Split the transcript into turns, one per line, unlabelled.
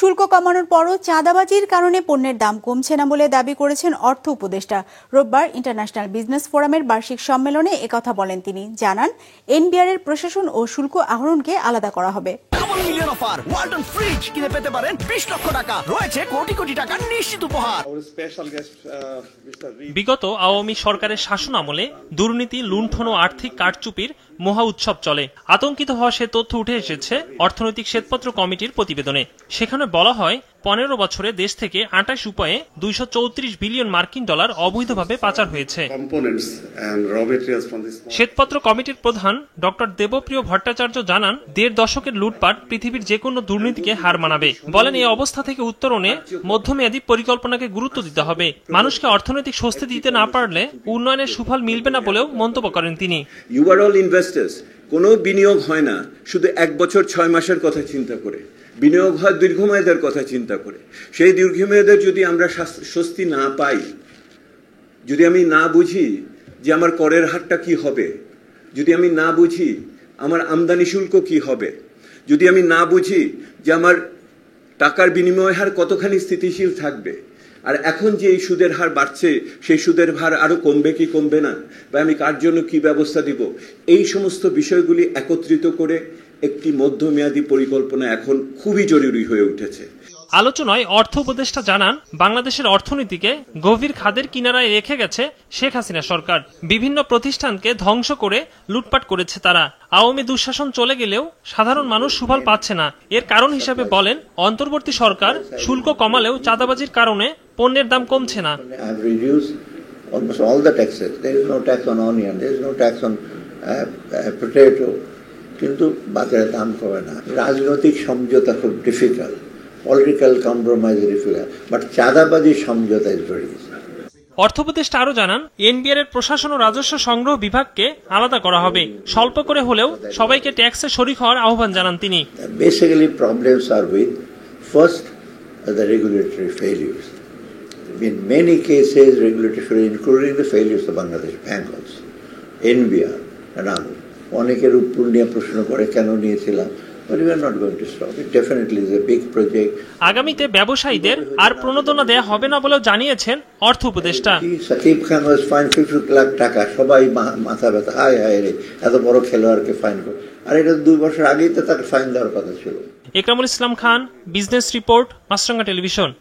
শুল্ক কমানোর পরও চাঁদাবাজির কারণে পণ্যের দাম কমছে না বলে দাবি করেছেন অর্থ উপদেষ্টা। রোববার ইন্টারন্যাশনাল বিজনেস ফোরামের বার্ষিক সম্মেলনে একথা বলেন তিনি। জানান, এনবিআর এর প্রশাসন ও শুল্ক আহরণকে আলাদা করা হবে।
বিগত আওয়ামী সরকারের শাসন আমলে দুর্নীতি, লুণ্ঠন ও আর্থিক কারচুপির মহা উৎসব চলে। আতঙ্কিত হওয়া সে তথ্য উঠে এসেছে অর্থনৈতিক শ্বেতপত্র কমিটির প্রতিবেদনে। সেখানে বলা হয়, 15 বছরে দেশ থেকে 28 উপায়ে 234 বিলিয়ন মার্কিন ডলার অবৈধভাবে পাচার হয়েছে। শ্বেতপত্র কমিটির প্রধান ডক্টর দেবপ্রিয় ভট্টাচার্য জানান, 1.5 দশকের লুটপাট পৃথিবীর যে কোনো দুর্নীতিকে হার মানাবে। বলেন, এই অবস্থা থেকে উত্তরণে মধ্যমেয়াদী পরিকল্পনাকে গুরুত্ব দিতে হবে। মানুষকে অর্থনৈতিক স্বস্তি দিতে না পারলে উন্নয়নের সুফল মিলবে না বলেও মন্তব্য করেন তিনি।
কোনো বিনিয়োগ হয় না শুধু 1 বছর 6 মাসের কথা চিন্তা করে, বিনিয়োগ হয় দীর্ঘমেয়াদের কথা চিন্তা করে। সেই দীর্ঘমেয়াদের যদি আমরা স্বস্তি না পাই, যদি আমি না বুঝি যে আমার করের হারটা কি হবে, যদি আমি না বুঝি আমার আমদানি শুল্ক কি হবে, যদি আমি না বুঝি যে আমার টাকার বিনিময় হার কতখানি স্থিতিশীল থাকবে, আর এখন যে এই সুদের হার বাড়ছে সেই সুদের হার আরো কমবে কি কমবে না, বা আমি কার জন্য কি ব্যবস্থা দিব, এই সমস্ত বিষয়গুলি একত্রিত করে একটি মধ্যমেয়াদী পরিকল্পনা এখন খুবই জরুরি হয়ে উঠেছে।
আলোচনায় অর্থ উপদেষ্টা জানান, বাংলাদেশের অর্থনীতিকে গভীর খাদের কিনারায় রেখে গেছে শেখ হাসিনা সরকার। বিভিন্ন প্রতিষ্ঠানকে ধ্বংস করে লুটপাট করেছে তারা। আওয়ামী দুঃশাসন চলে গেলেও সাধারণ মানুষ সুফল পাচ্ছে না। এর কারণ হিসেবে বলেন, অন্তর্বর্তী সরকার শুল্ক কমালেও চাঁদাবাজির কারণে পণ্যের দাম কমছে না।
কিন্তু বাজারে দাম কমে না। রাজনৈতিক সমঝোতা খুব difficult, political compromise difficult, but চাঁদাবাজি সমঝোতা ইজ ভেরি ইজি।
অর্থ উপদেষ্টা আরো জানান, এনবিআর এর প্রশাসন ও রাজস্ব সংগ্রহ বিভাগকে আলাদা করা হবে। স্বল্প করে হলেও সবাইকে ট্যাক্সে শরিক হওয়ার আহ্বান জানান তিনি।
Basically problems are with first the regulatory failures. In many cases, regulatory, including the failures of Bangladesh Bank also, NBR and others. অনেকের উপর নিয়ে প্রশ্ন করে কেন নিয়েছিলাম, but we are not going to stop. It definitely is a big project.
আগামীতে ব্যবসায়ীদের আর প্রণোদনা দেয়া হবে না বলেও জানিয়েছেন অর্থ উপদেষ্টা।
সাকিব খান ওয়াজ ফাইন 50 লাখ টাকা, সবাই মাথা ব্যথা, হায় হায় রে এত বড় খেলোয়াড়কে ফাইন করে, আর এটা 2 বছর আগেই তো তাকে ফাইন দেওয়ার কথা ছিল।
একরামুল ইসলাম খান, বিজনেস রিপোর্ট, মাছরাঙ্গা টেলিভিশন।